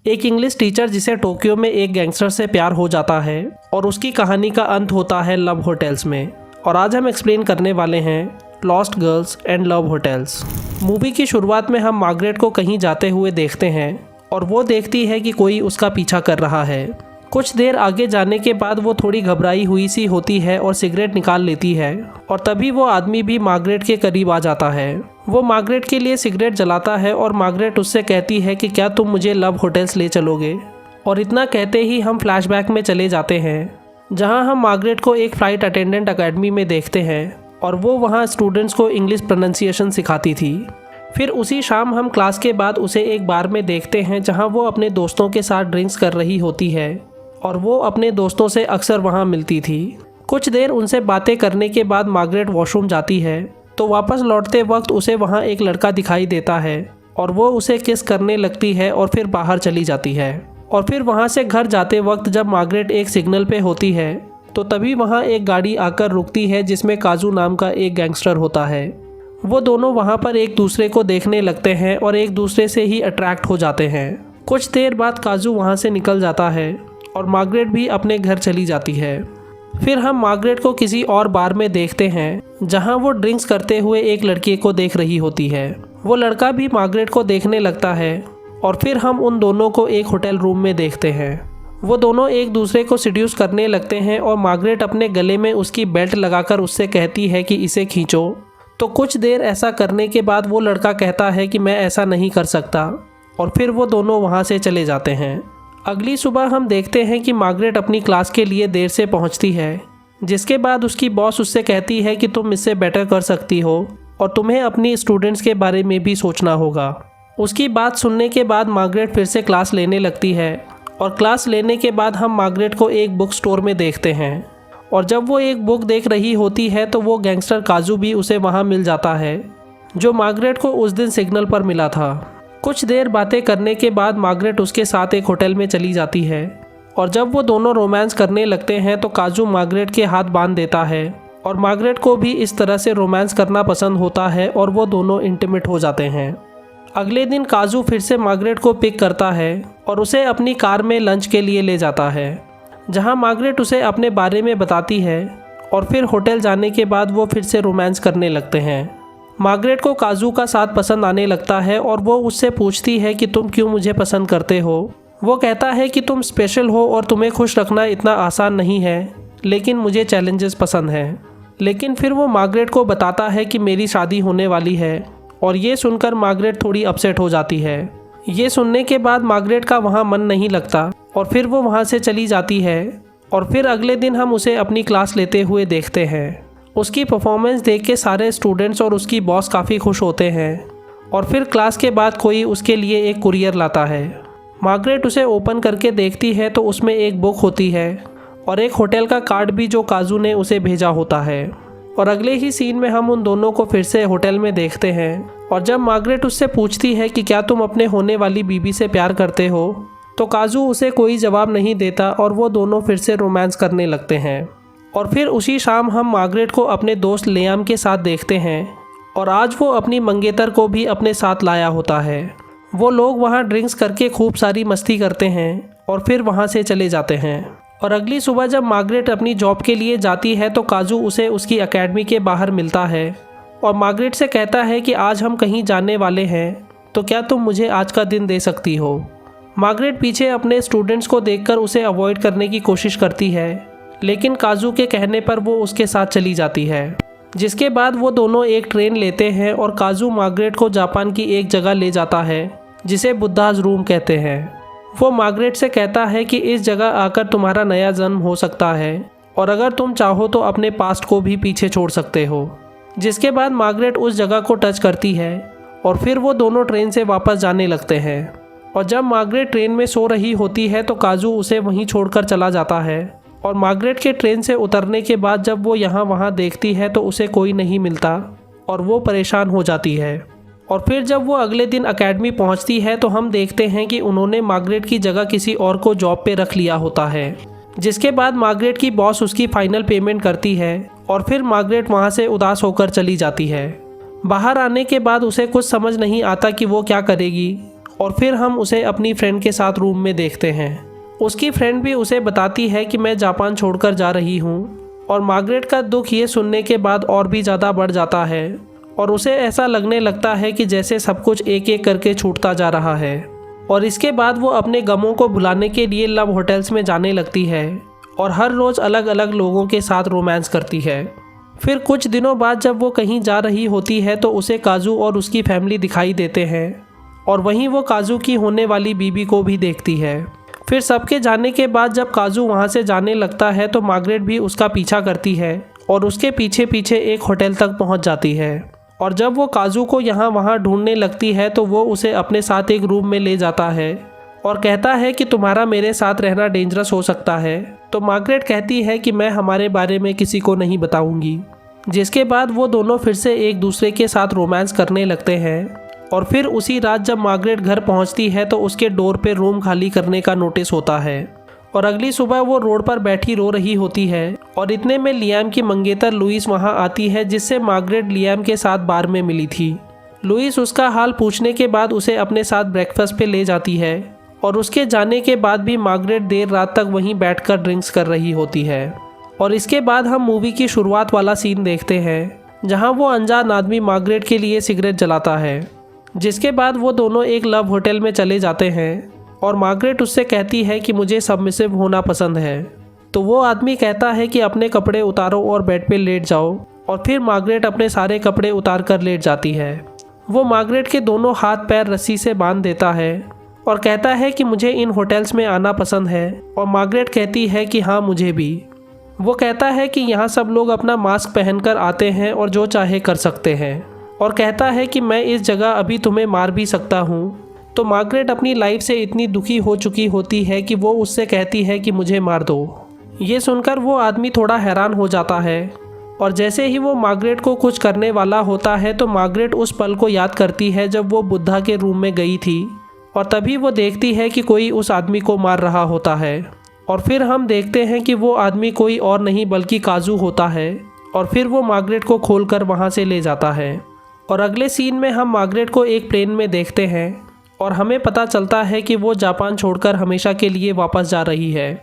एक English teacher जिसे Tokyo में एक गैंगस्टर से प्यार हो जाता है और उसकी कहानी का अंत होता है लव होटल्स में। और आज हम एक्सप्लेन करने वाले हैं lost girls and love hotels. Movie की शुरुआत में हम मार्गरेट को कहीं जाते हुए देखते हैं और वो देखती है कि कोई उसका पीछा कर रहा है। कुछ देर आगे जाने के बाद वो थोड़ी घबराई हुई सी होती है और सिगरेट निकाल लेती है और तभी वो आदमी भी मार्गरेट के करीब आ जाता है। वो मार्गरेट के लिए सिगरेट जलाता है और मार्गरेट उससे कहती है कि क्या तुम मुझे लव होटल्स ले चलोगे। और इतना कहते ही हम फ्लैशबैक में चले जाते हैं जहां हम मार्गरेट को एक फ़्लाइट अटेंडेंट अकेडमी में देखते हैं और वो वहां स्टूडेंट्स को इंग्लिश प्रोनाउंसिएशन सिखाती थी। फिर उसी शाम हम क्लास के बाद उसे एक बार में देखते हैं जहां वो अपने दोस्तों के साथ ड्रिंक्स कर रही होती है और वो अपने दोस्तों से अक्सर वहां मिलती थी। कुछ देर उनसे बातें करने के बाद मार्गरेट वॉशरूम जाती है तो वापस लौटते वक्त उसे वहां एक लड़का दिखाई देता है और वो उसे किस करने लगती है और फिर बाहर चली जाती है। और फिर वहां से घर जाते वक्त जब मार्गरेट एक सिग्नल पे होती है तो तभी वहां एक गाड़ी आकर रुकती है जिसमें काजू नाम का एक गैंगस्टर होता है। वो दोनों वहां पर एक दूसरे को देखने लगते हैं और एक दूसरे से ही अट्रैक्ट हो जाते हैं। कुछ देर बाद काजू वहां से निकल जाता है और मार्गरेट भी अपने घर चली जाती है। फिर हम मार्गरेट को किसी और बार में देखते हैं जहां वो ड्रिंक्स करते हुए एक लड़के को देख रही होती है। वो लड़का भी मार्गरेट को देखने लगता है और फिर हम उन दोनों को एक होटल रूम में देखते हैं। वो दोनों एक दूसरे को सिड्यूस करने लगते हैं और मार्गरेट अपने गले में उसकी बेल्ट लगाकर उससे कहती है कि इसे खींचो। तो कुछ देर ऐसा करने के बाद वो लड़का कहता है कि मैं ऐसा नहीं कर सकता और फिर वो दोनों वहाँ से चले जाते हैं। अगली सुबह हम देखते हैं कि मार्गरेट अपनी क्लास के लिए देर से पहुंचती है, जिसके बाद उसकी बॉस उससे कहती है कि तुम इससे बेटर कर सकती हो और तुम्हें अपनी स्टूडेंट्स के बारे में भी सोचना होगा। उसकी बात सुनने के बाद मार्गरेट फिर से क्लास लेने लगती है और क्लास लेने के बाद हम मार्गरेट को एक बुक स्टोर में देखते हैं और जब वो एक बुक देख रही होती है तो वो गैंगस्टर काजू भी उसे वहाँ मिल जाता है जो मार्गरेट को उस दिन सिग्नल पर मिला था। कुछ देर बातें करने के बाद मार्गरेट उसके साथ एक होटल में चली जाती है और जब वो दोनों रोमांस करने लगते हैं तो काजू मार्गरेट के हाथ बांध देता है और मार्गरेट को भी इस तरह से रोमांस करना पसंद होता है और वो दोनों इंटीमेट हो जाते हैं। अगले दिन काजू फिर से मार्गरेट को पिक करता है और उसे अपनी कार में लंच के लिए ले जाता है जहां मार्गरेट उसे अपने बारे में बताती है और फिर होटल जाने के बाद वो फिर से रोमांस करने लगते हैं। मार्गरेट को काजू का साथ पसंद आने लगता है और वो उससे पूछती है कि तुम क्यों मुझे पसंद करते हो। वो कहता है कि तुम स्पेशल हो और तुम्हें खुश रखना इतना आसान नहीं है, लेकिन मुझे चैलेंजेस पसंद हैं। लेकिन फिर वो मार्गरेट को बताता है कि मेरी शादी होने वाली है और ये सुनकर मार्गरेट थोड़ी अपसेट हो जाती है। ये सुनने के बाद मार्गरेट का वहाँ मन नहीं लगता और फिर वो वहाँ से चली जाती है और फिर अगले दिन हम उसे अपनी क्लास लेते हुए देखते हैं। उसकी परफॉर्मेंस देख के सारे स्टूडेंट्स और उसकी बॉस काफ़ी खुश होते हैं और फिर क्लास के बाद कोई उसके लिए एक कुरियर लाता है। मार्गरेट उसे ओपन करके देखती है तो उसमें एक बुक होती है और एक होटल का कार्ड भी जो काजू ने उसे भेजा होता है। और अगले ही सीन में हम उन दोनों को फिर से होटल में देखते हैं और जब मार्गरेट उससे पूछती है कि क्या तुम अपने होने वाली बीबी से प्यार करते हो तो काजू उसे कोई जवाब नहीं देता और वो दोनों फिर से रोमांस करने लगते हैं। और फिर उसी शाम हम मार्गरेट को अपने दोस्त लियाम के साथ देखते हैं और आज वो अपनी मंगेतर को भी अपने साथ लाया होता है। वो लोग वहाँ ड्रिंक्स करके खूब सारी मस्ती करते हैं और फिर वहाँ से चले जाते हैं। और अगली सुबह जब मार्गरेट अपनी जॉब के लिए जाती है तो काजू उसे उसकी एकेडमी के बाहर मिलता है और मार्गरेट से कहता है कि आज हम कहीं जाने वाले हैं तो क्या तुम मुझे आज का दिन दे सकती हो। मार्गरेट पीछे अपने स्टूडेंट्स को देखकर उसे अवॉइड करने की कोशिश करती है, लेकिन काजू के कहने पर वो उसके साथ चली जाती है। जिसके बाद वो दोनों एक ट्रेन लेते हैं और काजू मार्गरेट को जापान की एक जगह ले जाता है जिसे बुद्धाज रूम कहते हैं। वो मार्गरेट से कहता है कि इस जगह आकर तुम्हारा नया जन्म हो सकता है और अगर तुम चाहो तो अपने पास्ट को भी पीछे छोड़ सकते हो। जिसके बाद मार्गरेट उस जगह को टच करती है और फिर वो दोनों ट्रेन से वापस जाने लगते हैं। और जब मार्गरेट ट्रेन में सो रही होती है तो काजू उसे वहीं छोड़कर चला जाता है और मार्गरेट के ट्रेन से उतरने के बाद जब वो यहाँ वहाँ देखती है तो उसे कोई नहीं मिलता और वो परेशान हो जाती है। और फिर जब वो अगले दिन एकेडमी पहुँचती है तो हम देखते हैं कि उन्होंने मार्गरेट की जगह किसी और को जॉब पे रख लिया होता है। जिसके बाद मार्गरेट की बॉस उसकी फाइनल पेमेंट करती है और फिर मार्गरेट वहाँ से उदास होकर चली जाती है। बाहर आने के बाद उसे कुछ समझ नहीं आता कि वो क्या करेगी और फिर हम उसे अपनी फ्रेंड के साथ रूम में देखते हैं। उसकी फ्रेंड भी उसे बताती है कि मैं जापान छोड़कर जा रही हूँ, और मार्गरेट का दुख ये सुनने के बाद और भी ज़्यादा बढ़ जाता है और उसे ऐसा लगने लगता है कि जैसे सब कुछ एक एक करके छूटता जा रहा है। और इसके बाद वो अपने गमों को भुलाने के लिए लव होटल्स में जाने लगती है और हर रोज़ अलग अलग लोगों के साथ रोमांस करती है। फिर कुछ दिनों बाद जब वो कहीं जा रही होती है तो उसे काजू और उसकी फैमिली दिखाई देते हैं, और वहीं वो काजू की होने वाली बीबी को भी देखती है। फिर सबके जाने के बाद जब काजू वहाँ से जाने लगता है तो मार्गरेट भी उसका पीछा करती है और उसके पीछे पीछे एक होटल तक पहुँच जाती है। और जब वो काजू को यहाँ वहाँ ढूंढने लगती है तो वो उसे अपने साथ एक रूम में ले जाता है और कहता है कि तुम्हारा मेरे साथ रहना डेंजरस हो सकता है। तो मार्गरेट कहती है कि मैं हमारे बारे में किसी को नहीं बताऊंगी। जिसके बाद वो दोनों फिर से एक दूसरे के साथ रोमांस करने लगते हैं। और फिर उसी रात जब मार्गरेट घर पहुंचती है तो उसके डोर पे रूम खाली करने का नोटिस होता है, और अगली सुबह वो रोड पर बैठी रो रही होती है। और इतने में लियाम की मंगेतर लुइस वहां आती है, जिससे मार्गरेट लियाम के साथ बार में मिली थी। लुइस उसका हाल पूछने के बाद उसे अपने साथ ब्रेकफास्ट पे ले जाती है, और उसके जाने के बाद भी मार्गरेट देर रात तक वहीं बैठकर ड्रिंक्स कर रही होती है। और इसके बाद हम मूवी की शुरुआत वाला सीन देखते हैं, जहाँ वो अनजान आदमी मार्गरेट के लिए सिगरेट जलाता है। जिसके बाद वो दोनों एक लव होटल में चले जाते हैं, और मार्गरेट उससे कहती है कि मुझे सबमिसिव होना पसंद है। तो वो आदमी कहता है कि अपने कपड़े उतारो और बेड पे लेट जाओ, और फिर मार्गरेट अपने सारे कपड़े उतार कर लेट जाती है। वो मार्गरेट के दोनों हाथ पैर रस्सी से बांध देता है और कहता है कि मुझे इन होटल्स में आना पसंद है, और मार्गरेट कहती है कि हाँ मुझे भी। वो कहता है कि यहाँ सब लोग अपना मास्क पहनकर आते हैं और जो चाहे कर सकते हैं, और कहता है कि मैं इस जगह अभी तुम्हें मार भी सकता हूँ। तो मार्गरेट अपनी लाइफ से इतनी दुखी हो चुकी होती है कि वो उससे कहती है कि मुझे मार दो। ये सुनकर वो आदमी थोड़ा हैरान हो जाता है, और जैसे ही वो मार्गरेट को कुछ करने वाला होता है तो मार्गरेट उस पल को याद करती है जब वो बुद्धा के रूम में गई थी, और तभी वो देखती है कि कोई उस आदमी को मार रहा होता है। और फिर हम देखते हैं कि वो आदमी कोई और नहीं बल्कि काजू होता है, और फिर वो मार्गरेट को खोलकर वहाँ से ले जाता है। और अगले सीन में हम मार्गरेट को एक प्लेन में देखते हैं, और हमें पता चलता है कि वो जापान छोड़कर हमेशा के लिए वापस जा रही है।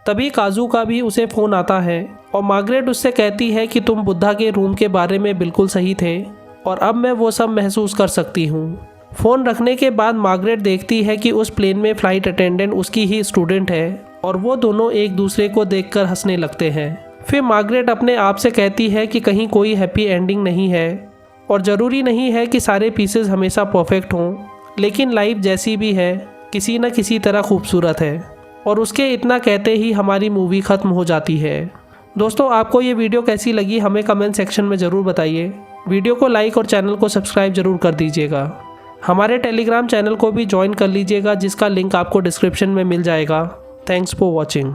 तभी काजू का भी उसे फ़ोन आता है, और मार्गरेट उससे कहती है कि तुम बुद्धा के रूम के बारे में बिल्कुल सही थे, और अब मैं वो सब महसूस कर सकती हूँ। फ़ोन रखने के बाद मार्गरेट देखती है कि उस प्लेन में फ़्लाइट अटेंडेंट उसकी ही स्टूडेंट है, और वो दोनों एक दूसरे को देखकर हंसने लगते हैं। फिर मार्गरेट अपने आप से कहती है कि कहीं कोई हैप्पी एंडिंग नहीं है, और ज़रूरी नहीं है कि सारे पीसेस हमेशा परफेक्ट हों, लेकिन लाइफ जैसी भी है किसी न किसी तरह खूबसूरत है। और उसके इतना कहते ही हमारी मूवी ख़त्म हो जाती है। दोस्तों, आपको ये वीडियो कैसी लगी हमें कमेंट सेक्शन में ज़रूर बताइए। वीडियो को लाइक और चैनल को सब्सक्राइब ज़रूर कर दीजिएगा। हमारे टेलीग्राम चैनल को भी ज्वाइन कर लीजिएगा, जिसका लिंक आपको डिस्क्रिप्शन में मिल जाएगा। Thanks for watching.